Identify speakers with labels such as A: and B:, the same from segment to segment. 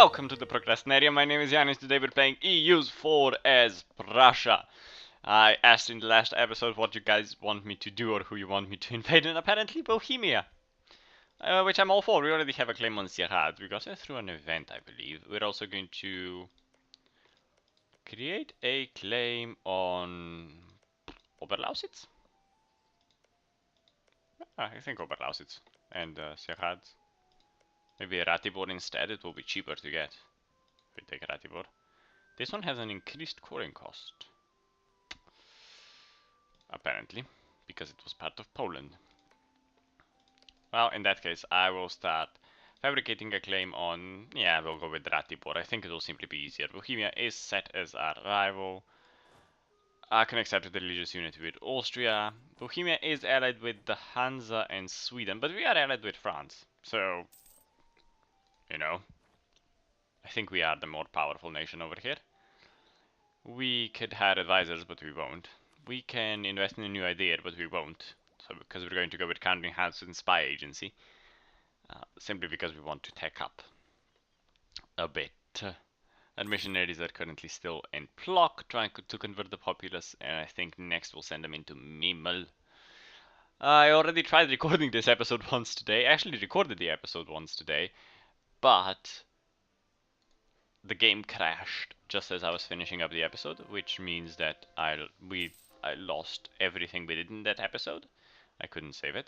A: welcome to the Procrastinaria. My name is Yanis. Today we're playing EU's 4 as Prussia. I asked in the last episode what you guys want me to do or who you want me to invade, and apparently Bohemia. Which I'm all for. We already have a claim on Sierra. We got it through an event, I believe. We're also going to create a claim on Oberlausitz. I think Oberlausitz and Sierra. Maybe Ratibor instead, it will be cheaper to get. If we take Ratibor. This one has an increased coring cost. Apparently, because it was part of Poland. Well, in that case, I will start fabricating a claim on... Yeah, we'll go with Ratibor. I think it will simply be easier. Bohemia is set as our rival. I can accept the religious unity with Austria. Bohemia is allied with the Hansa and Sweden, but we are allied with France. So, you know, I think we are the more powerful nation over here. We could hire advisors, but we won't. We can invest in a new idea, but we won't. So, because we're going to go with counting house and spy agency. Simply because we want to tech up a bit. Our missionaries are currently still in Plock, trying to convert the populace, and I think next we'll send them into Mimel. I already tried recording this episode once today. I actually recorded the episode once today, but the game crashed just as I was finishing up the episode, which means that I lost everything we did in that episode. I couldn't save it.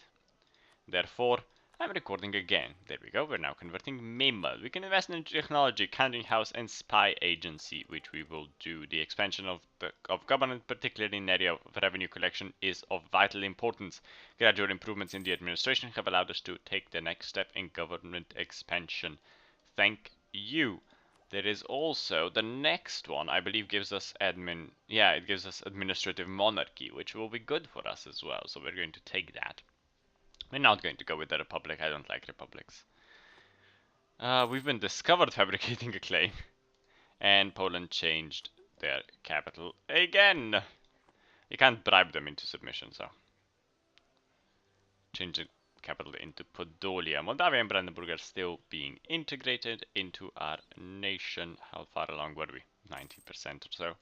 A: Therefore, I'm recording again. There we go, we're now converting Mimel. We can invest in technology, counting house, and spy agency, which we will do. The expansion of government, particularly in the area of revenue collection, is of vital importance. Gradual improvements in the administration have allowed us to take the next step in government expansion. Thank you. There is also the next one, I believe, gives us it gives us administrative monarchy, which will be good for us as well. So we're going to take that. We're not going to go with the Republic. I don't like republics. We've been discovered fabricating a claim. And Poland changed their capital again. You can't bribe them into submission, so. Change the capital into Podolia. Moldavia and Brandenburg are still being integrated into our nation. How far along were we? 90% or so.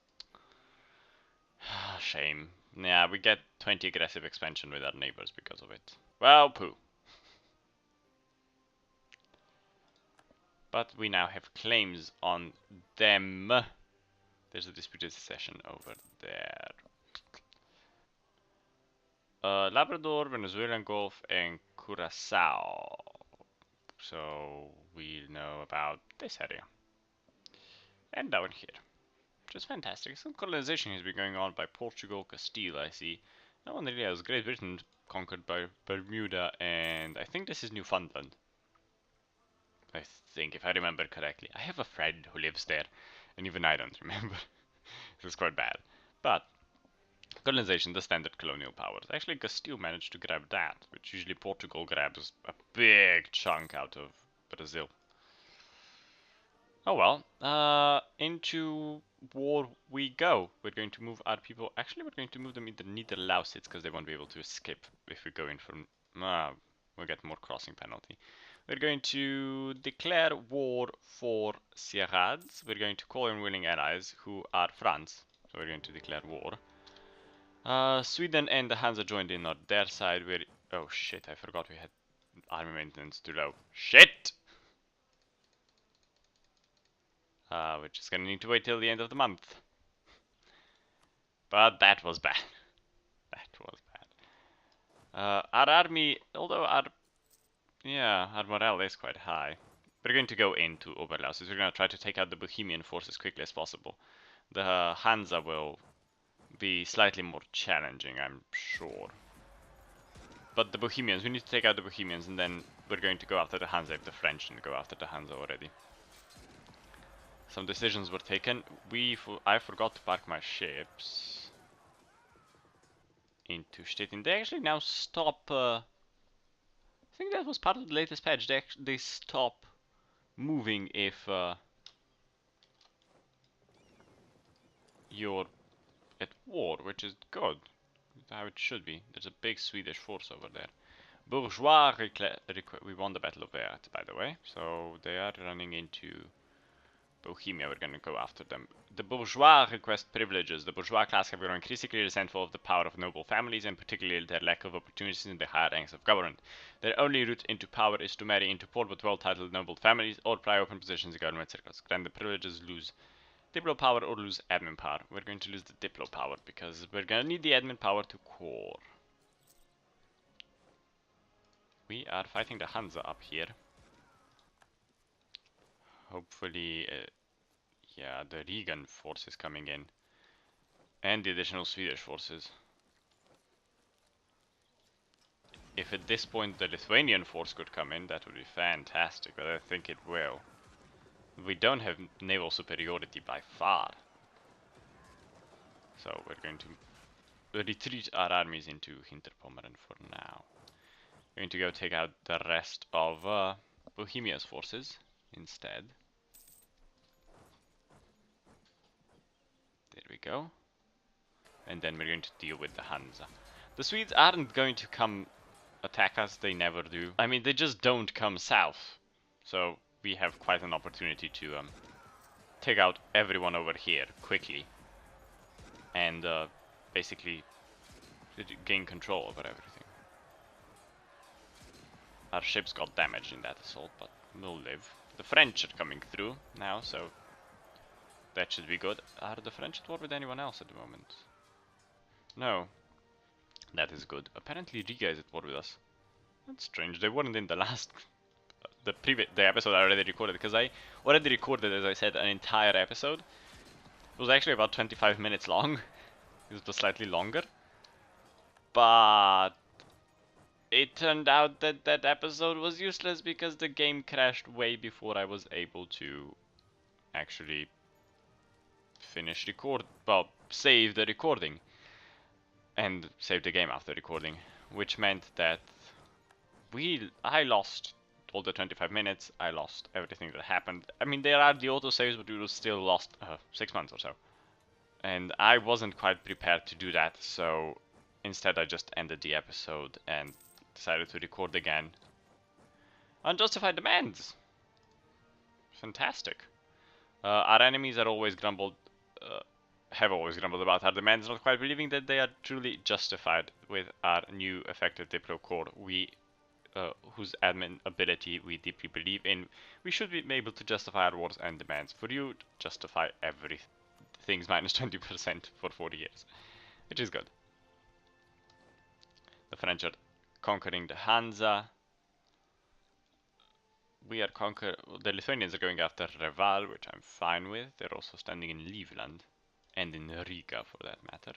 A: Shame. Yeah, we get 20 aggressive expansion with our neighbors because of it. Well, poo. But we now have claims on them. There's a disputed succession over there. Labrador, Venezuelan Gulf, and Curacao. So we know about this area. And down here. Which is fantastic. Some colonization has been going on by Portugal, Castile, I see. No one really has. Great Britain conquered by Bermuda, and I think this is Newfoundland. I think, if I remember correctly. I have a friend who lives there, and even I don't remember. It was quite bad. But, colonization, the standard colonial powers. Actually, Castile managed to grab that, which usually Portugal grabs a big chunk out of Brazil. Oh well, into war we go. We're going to move our people. Actually, we're going to move them into Niederlausitz because they won't be able to escape if we go in from. We'll get more crossing penalty. We're going to declare war for Sierrads. We're going to call in willing allies who are France. So we're going to declare war. Sweden and the Hansa joined in on their side. Oh shit! I forgot we had army maintenance too low. Shit! We're just gonna need to wait till the end of the month. But that was bad. That was bad. Our army, although our morale is quite high. We're going to go into Oberlausitz. We're gonna try to take out the Bohemian force as quickly as possible. The Hansa will be slightly more challenging, I'm sure. But the Bohemians, we need to take out the Bohemians, and then we're going to go after the Hansa if the French didn't go after the Hansa already. Some decisions were taken. I forgot to park my ships into Stettin. They actually now stop. I think that was part of the latest patch. They stop moving if you're at war, which is good. How it should be. There's a big Swedish force over there. Bourgeois we won the Battle of Werth, by the way. So they are running into Bohemia, we're going to go after them. The bourgeois request privileges. The bourgeois class have grown increasingly resentful of the power of noble families, and particularly their lack of opportunities in the higher ranks of government. Their only route into power is to marry into poor but well-titled noble families or pry open positions in government circles. Grant the privileges, lose Diplo power or lose admin power. We're going to lose the Diplo power because we're going to need the admin power to core. We are fighting the Hansa up here. Hopefully, yeah, the Rigan force is coming in. And the additional Swedish forces. If at this point the Lithuanian force could come in, that would be fantastic, but I think it will. We don't have naval superiority by far. So we're going to retreat our armies into Hinterpommern for now. We're going to go take out the rest of Bohemia's forces instead. There we go. And then we're going to deal with the Hansa. The Swedes aren't going to come attack us, they never do. I mean, they just don't come south. So we have quite an opportunity to take out everyone over here quickly. And basically gain control over everything. Our ships got damaged in that assault, but we'll live. The French are coming through now, so that should be good. Are the French at war with anyone else at the moment? No. That is good. Apparently Riga is at war with us. That's strange. They weren't in the last... the episode I already recorded, because I already recorded, as I said, an entire episode. It was actually about 25 minutes long. It was slightly longer. But it turned out that that episode was useless because the game crashed way before I was able to actually save the recording. And save the game after recording, which meant that I lost all the 25 minutes, I lost everything that happened. I mean, there are the autosaves, but we were still lost 6 months or so. And I wasn't quite prepared to do that, so instead I just ended the episode and decided to record again. Unjustified demands! Fantastic. Our enemies are always grumbled... have always grumbled about our demands, not quite believing that they are truly justified with our new effective Diplo core, whose admin ability we deeply believe in. We should be able to justify our wars and demands. For you, justify everything's minus 20% for 40 years, which is good. The French are conquering the Hansa. The Lithuanians are going after Reval, which I'm fine with. They're also standing in Livland. And in Riga, for that matter.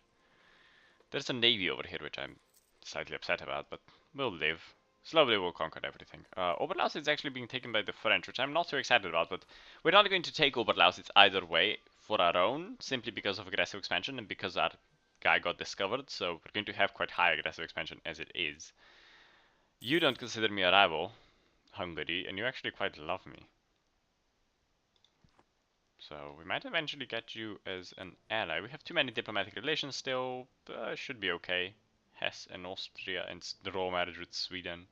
A: There's a navy over here, which I'm slightly upset about, but we'll live. Slowly we'll conquer everything. Oberlausitz is actually being taken by the French, which I'm not too excited about, but we're not going to take Oberlausitz either way for our own, simply because of aggressive expansion and because our guy got discovered, so we're going to have quite high aggressive expansion as it is. You don't consider me a rival, Hungary, and you actually quite love me. So we might eventually get you as an ally. We have too many diplomatic relations still, but should be okay. Hesse and Austria and the royal marriage with Sweden.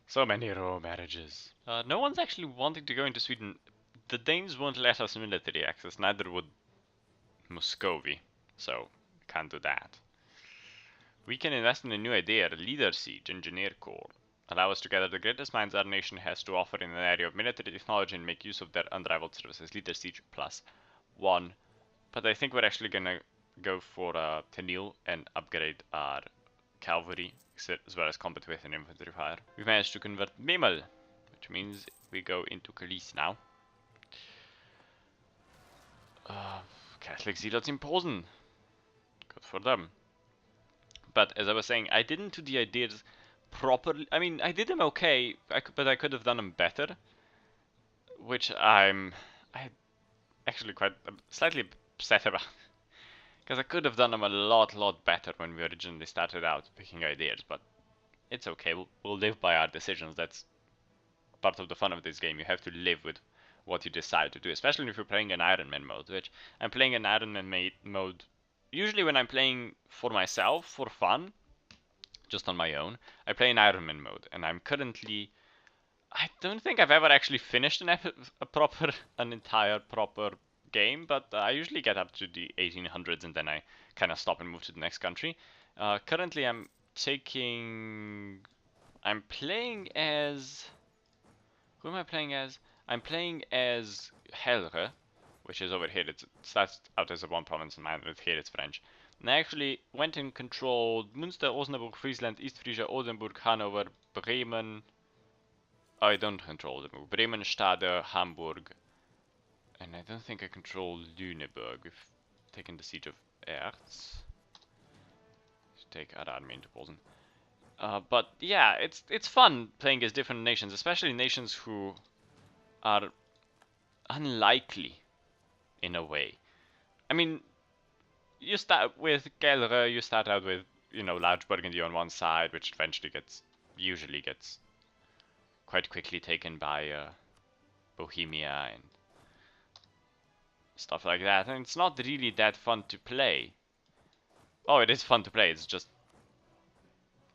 A: So many royal marriages. No one's actually wanting to go into Sweden. The Danes won't let us military access, neither would Muscovy. So, can't do that. We can invest in a new idea, a leader siege, engineer corps. Allow us to gather the greatest minds our nation has to offer in an area of military technology and make use of their unrivaled services. Leader siege +1. But I think we're actually gonna go for Tenil and upgrade our cavalry, as well as combat with and infantry fire. We managed to convert Memel, which means we go into Kalisz now. Catholic zealots in Posen. Good for them. But as I was saying, I didn't do the ideas properly. I mean, I did them okay, but I could have done them better. Which I'm actually quite slightly upset about. Because I could have done them a lot better when we originally started out picking ideas, but it's okay. We'll live by our decisions. That's part of the fun of this game. You have to live with what you decide to do, especially if you're playing an Iron Man mode, which I'm playing an Iron Man mode usually when I'm playing for myself, for fun, just on my own. I play in Iron Man mode, and I'm currently I don't think I've ever actually finished an entire proper game, but I usually get up to the 1800s and then I kind of stop and move to the next country. Currently, I'm playing as. Who am I playing as? I'm playing as Helre, which is over here. It starts out as a one province in mine, but here it's French. And I actually went and controlled Münster, Osnabrück, Friesland, East Frisia, Oldenburg, Hanover, Bremen. Oh, I don't control Oldenburg. Bremen, Stade, Hamburg. And I don't think I control Lüneburg. We've taken the siege of Erz. Take our army into Posen. But yeah, it's fun playing as different nations, especially nations who are unlikely in a way. I mean, you start with Gelre, you start out with, large Burgundy on one side, which eventually usually gets quite quickly taken by Bohemia and stuff like that. And it's not really that fun to play. Oh, it is fun to play,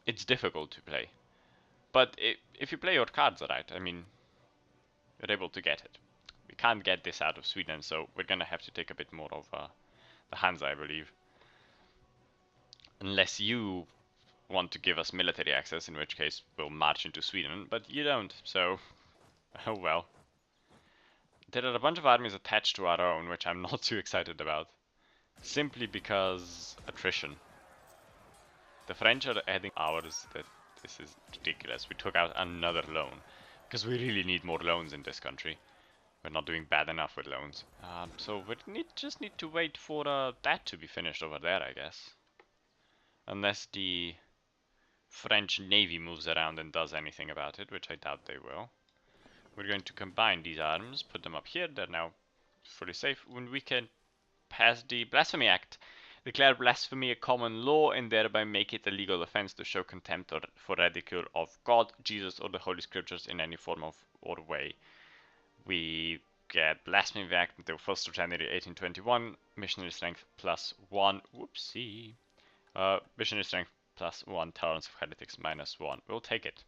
A: it's difficult to play. But if you play your cards right, I mean, you're able to get it. We can't get this out of Sweden, so we're gonna have to take a bit more of the Hansa, I believe. Unless you want to give us military access, in which case we'll march into Sweden, but you don't, so oh well. There are a bunch of armies attached to our own, which I'm not too excited about. Simply because attrition. The French are adding ours that this is ridiculous. We took out another loan. Because we really need more loans in this country. We're not doing bad enough with loans. So we just need to wait for that to be finished over there, I guess. Unless the French Navy moves around and does anything about it, which I doubt they will. We're going to combine these arms, put them up here. They're now fully safe. When we can pass the Blasphemy Act, declare blasphemy a common law and thereby make it a legal offense to show contempt for ridicule of God, Jesus, or the Holy Scriptures in any form or way. We get Blasphemy Act until 1st of January 1821, missionary strength +1, whoopsie, missionary strength +1, tolerance of heretics -1. We'll take it.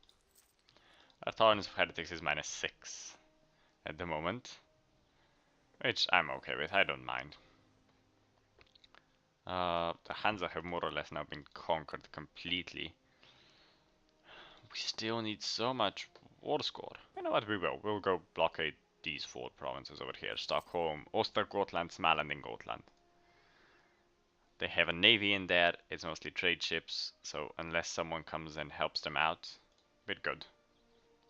A: Our tolerance of heretics is -6 at the moment, which I'm okay with, I don't mind. The Hansa have more or less now been conquered completely. We still need so much war score. You know what, we will. We'll go blockade these 4 provinces over here. Stockholm, Östergötland, Småland and Gotland. They have a navy in there. It's mostly trade ships, so unless someone comes and helps them out, we're good.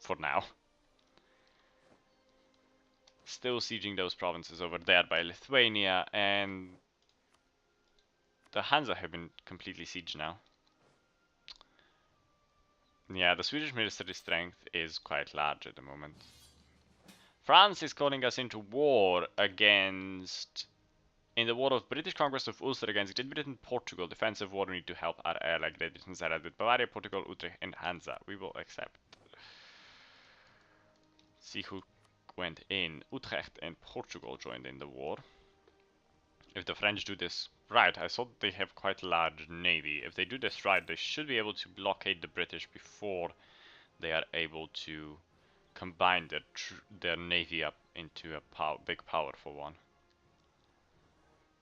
A: For now. Still sieging those provinces over there by Lithuania, and the Hansa have been completely sieged now. Yeah, the Swedish military strength is quite large at the moment. France is calling us into war against... In the war of British Conquest of Ulster against Great Britain, Portugal, defensive war, we need to help our ally Great Britain's allied with Bavaria, Portugal, Utrecht and Hansa. We will accept. See who went in. Utrecht and Portugal joined in the war. If the French do this right, I thought they have quite a large navy. If they do this right, they should be able to blockade the British before they are able to combine their navy up into a big powerful one.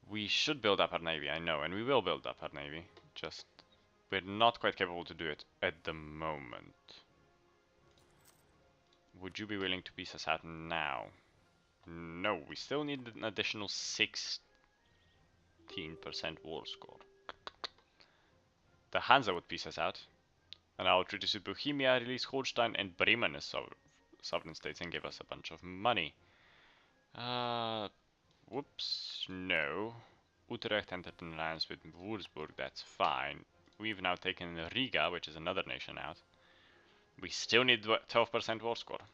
A: We should build up our navy, I know, and we will build up our navy. Just, we're not quite capable to do it at the moment. Would you be willing to piece us out now? No, we still need an additional 16% war score. The Hansa would piece us out. And our treaties with Bohemia, release Holstein and Bremen as sovereign states and give us a bunch of money. Whoops, no. Utrecht entered an alliance with Würzburg, that's fine. We've now taken Riga, which is another nation, out. We still need 12% war score.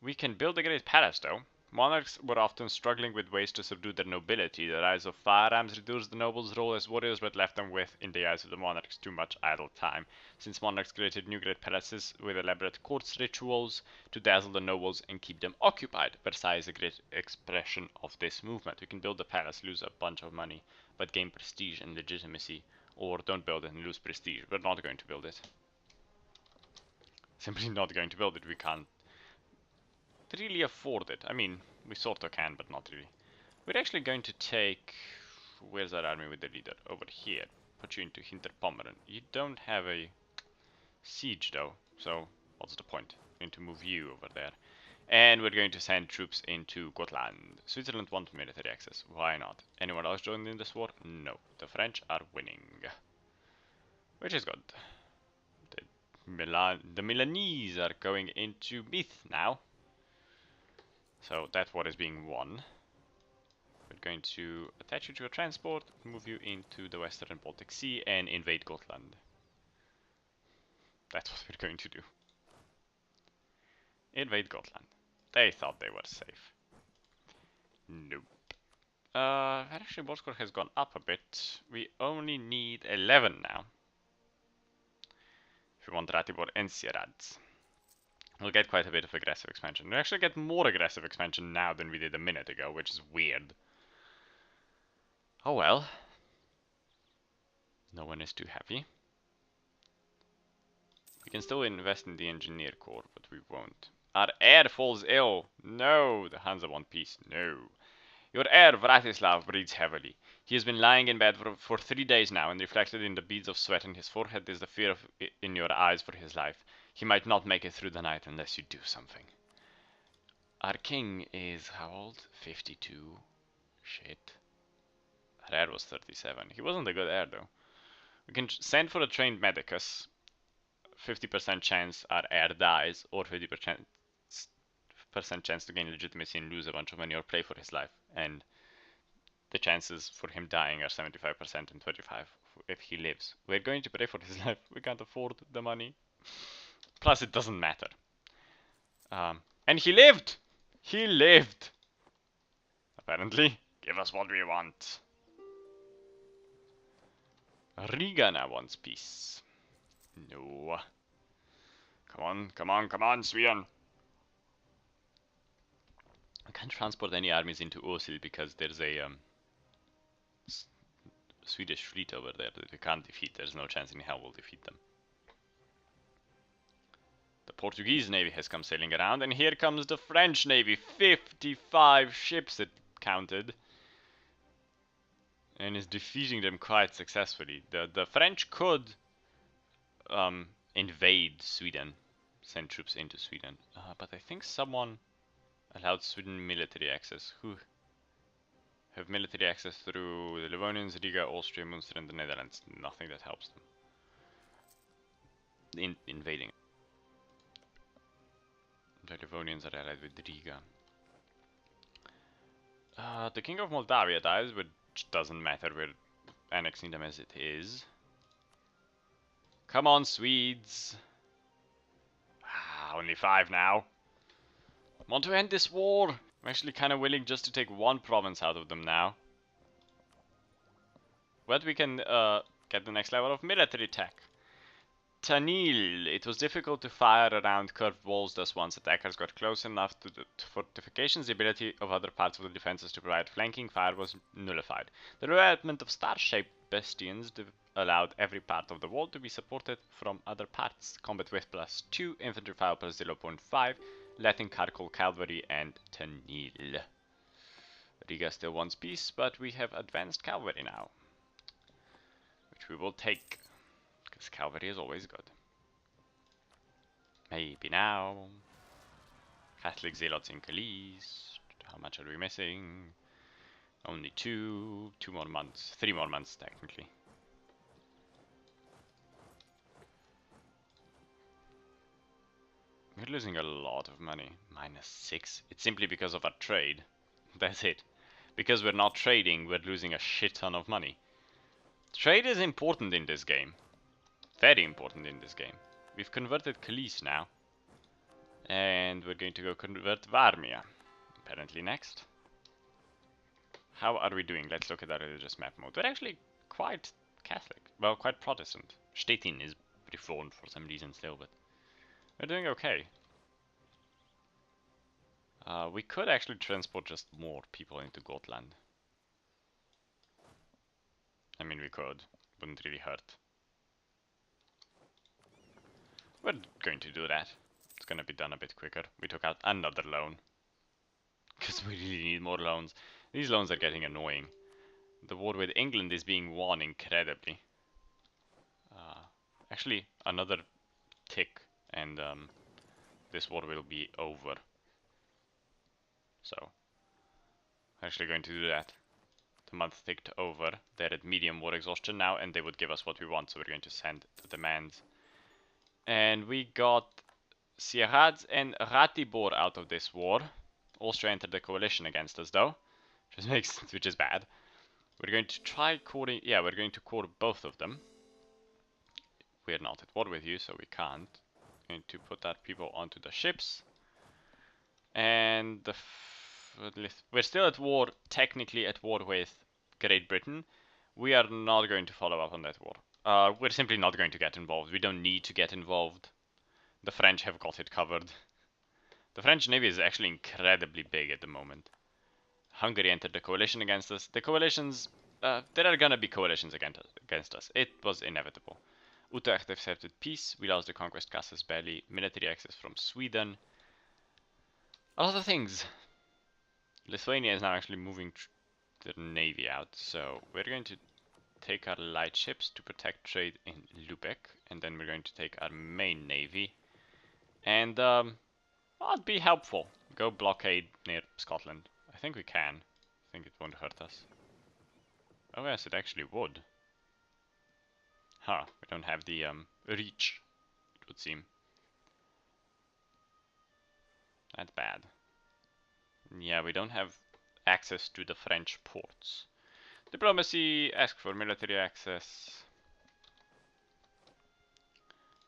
A: We can build a great palace, though. Monarchs were often struggling with ways to subdue their nobility. The rise of firearms reduced the nobles' role as warriors, but left them with, in the eyes of the monarchs, too much idle time. Since monarchs created new great palaces with elaborate court rituals to dazzle the nobles and keep them occupied. Versailles is a great expression of this movement. We can build a palace, lose a bunch of money, but gain prestige and legitimacy. Or don't build it and lose prestige. We're not going to build it. simply not going to build it. We can't really afford it. I mean, we sort of can, but not really. We're actually going to take... Where's that army with the leader? Over here. Put you into Hinterpommern. You don't have a siege though, so what's the point? I'm going to move you over there. And we're going to send troops into Gotland. Switzerland wants military access. Why not? Anyone else joined in this war? No. The French are winning. Which is good. The Milanese are going into Meath now. So that war is being won. We're going to attach you to a transport, move you into the Western Baltic Sea, and invade Gotland. That's what we're going to do. Invade Gotland. They thought they were safe. Nope. Actually, war score has gone up a bit. We only need 11 now. If we want Ratibor and Sieradz. We'll get quite a bit of aggressive expansion. We actually get more aggressive expansion now than we did a minute ago, which is weird. Oh well. No one is too happy. We can still invest in the engineer corps, but we won't. Our heir falls ill. No. The Hansa want peace. No. Your heir, Vratislav, breathes heavily. He has been lying in bed for 3 days now, and reflected in the beads of sweat on his forehead is the fear in your eyes for his life. He might not make it through the night unless you do something. Our king is how old? 52. Shit. Our heir was 37. He wasn't a good heir, though. We can send for a trained medicus. 50% chance our heir dies, or 50% chance to gain legitimacy and lose a bunch of money or play for his life. And the chances for him dying are 75% and 25% if he lives. We're going to pray for his life. We can't afford the money. Plus, it doesn't matter. And he lived! He lived! Apparently. Give us what we want. Riga now wants peace. No. Come on, come on, come on, Sweden! I can't transport any armies into Osil because there's a Swedish fleet over there that we can't defeat. There's no chance in hell we'll defeat them. The Portuguese navy has come sailing around, and here comes the French navy. 55 ships it counted. And is defeating them quite successfully. The French could invade Sweden. Send troops into Sweden. But I think someone allowed Sweden military access. Who have military access through the Livonians, Riga, Austria, Munster, and the Netherlands. Nothing that helps them. Invading. The Livonians are allied with Riga. The King of Moldavia dies, which doesn't matter. We're annexing them as it is. Come on, Swedes. Only 5 now. Want to end this war? I'm actually kind of willing just to take 1 province out of them now. But we can get the next level of military tech. Tanil. It was difficult to fire around curved walls, thus once attackers got close enough to the fortifications, the ability of other parts of the defenses to provide flanking fire was nullified. The development of star-shaped bastions allowed every part of the wall to be supported from other parts. Combat width +2, infantry fire +0.5, Latin Kharkol cavalry, and Tanil. Riga still wants peace, but we have advanced cavalry now, which we will take. Because cavalry is always good. Maybe now. Catholic zealots in Calais. How much are we missing? Only 2. 2 more months. 3 more months, technically. We're losing a lot of money. -6. It's simply because of our trade. That's it. Because we're not trading, we're losing a shit ton of money. Trade is important in this game. Very important in this game. We've converted Calais now. And we're going to go convert Varmia. Apparently next. How are we doing? Let's look at our religious map mode. We're actually quite Catholic. Well, quite Protestant. Stettin is reformed for some reason still, but we're doing okay. We could actually transport just more people into Gotland. I mean, we could. Wouldn't really hurt. We're going to do that. It's gonna be done a bit quicker. We took out another loan. Because we really need more loans. These loans are getting annoying. The war with England is being won incredibly. Actually, another tick and this war will be over. So, actually going to do that. The month ticked over. They're at medium war exhaustion now, and they would give us what we want, so we're going to send the demands. And we got Sieradz and Ratibor out of this war. Austria entered the coalition against us, though, which is bad. We're going to try courting. Yeah, we're going to court both of them. We're not at war with you, so we can't. Going to put our people onto the ships. And we're still at war, technically at war with Great Britain. We are not going to follow up on that war. We're simply not going to get involved. We don't need to get involved. The French have got it covered. The French Navy is actually incredibly big at the moment. Hungary entered the coalition against us. The coalitions, there are gonna be coalitions against us. It was inevitable. Utrecht accepted peace. We lost the conquest casus belli. Military access from Sweden. A lot of things. Lithuania is now actually moving their navy out, so we're going to take our light ships to protect trade in Lubeck, and then we're going to take our main navy and it'd be helpful. Go blockade near Scotland. I think we can. I think it won't hurt us. Oh yes, it actually would. Huh, we don't have the reach, it would seem. That's bad. Yeah, we don't have access to the French ports. Diplomacy, ask for military access.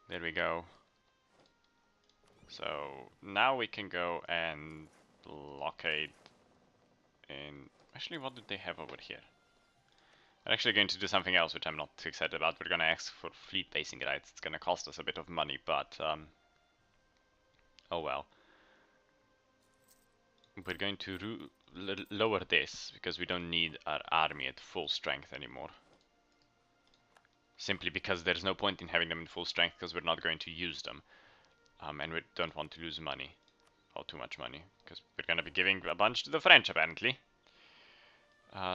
A: There we go. So now we can go and blockade in... Actually, what did they have over here? I'm actually going to do something else, which I'm not too excited about. We're going to ask for fleet basing rights. It's going to cost us a bit of money, but oh well. We're going to lower this, because we don't need our army at full strength anymore. Simply because there's no point in having them in full strength, because we're not going to use them. And we don't want to lose money. Or too much money, because we're going to be giving a bunch to the French, apparently.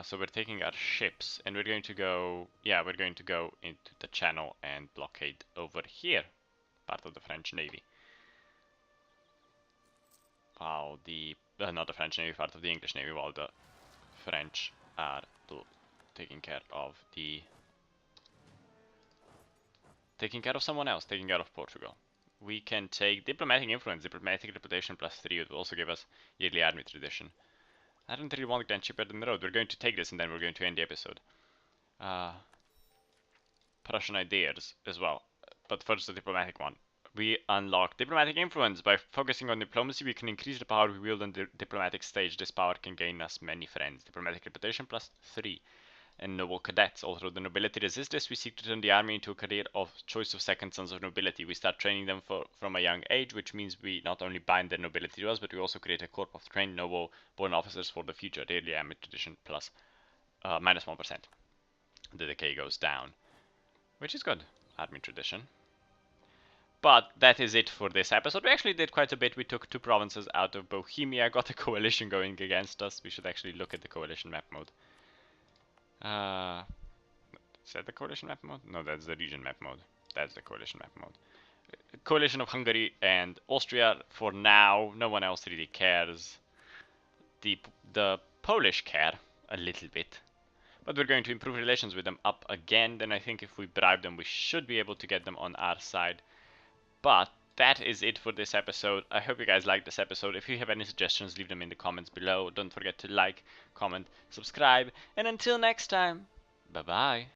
A: So we're taking our ships, and we're going to go... Yeah, we're going to go into the channel and blockade over here. Part of the French Navy. While the... not the French Navy, part of the English Navy, while the French are taking care of the... Taking care of someone else, taking care of Portugal. We can take diplomatic influence, diplomatic reputation +3, it will also give us yearly army tradition. I don't really want Grand Shipyard in the road. We're going to take this and then we're going to end the episode. Prussian ideas as well, but first the diplomatic one. We unlock diplomatic influence. By focusing on diplomacy, we can increase the power we wield on the diplomatic stage. This power can gain us many friends. Diplomatic reputation +3. And noble cadets. Although the nobility resist this, we seek to turn the army into a career of choice of second sons of nobility. We start training them from a young age, which means we not only bind their nobility to us, but we also create a corps of trained noble-born officers for the future. Daily army tradition plus -1%. The decay goes down, which is good. Army tradition. But that is it for this episode. We actually did quite a bit. We took 2 provinces out of Bohemia, got a coalition going against us. We should actually look at the coalition map mode. Is that the coalition map mode? No, that's the region map mode. That's the coalition map mode. Coalition of Hungary and Austria for now. No one else really cares. The Polish care a little bit. But we're going to improve relations with them up again. Then I think if we bribe them, we should be able to get them on our side. But that is it for this episode. I hope you guys liked this episode. If you have any suggestions, leave them in the comments below. Don't forget to like, comment, subscribe, and until next time, bye bye.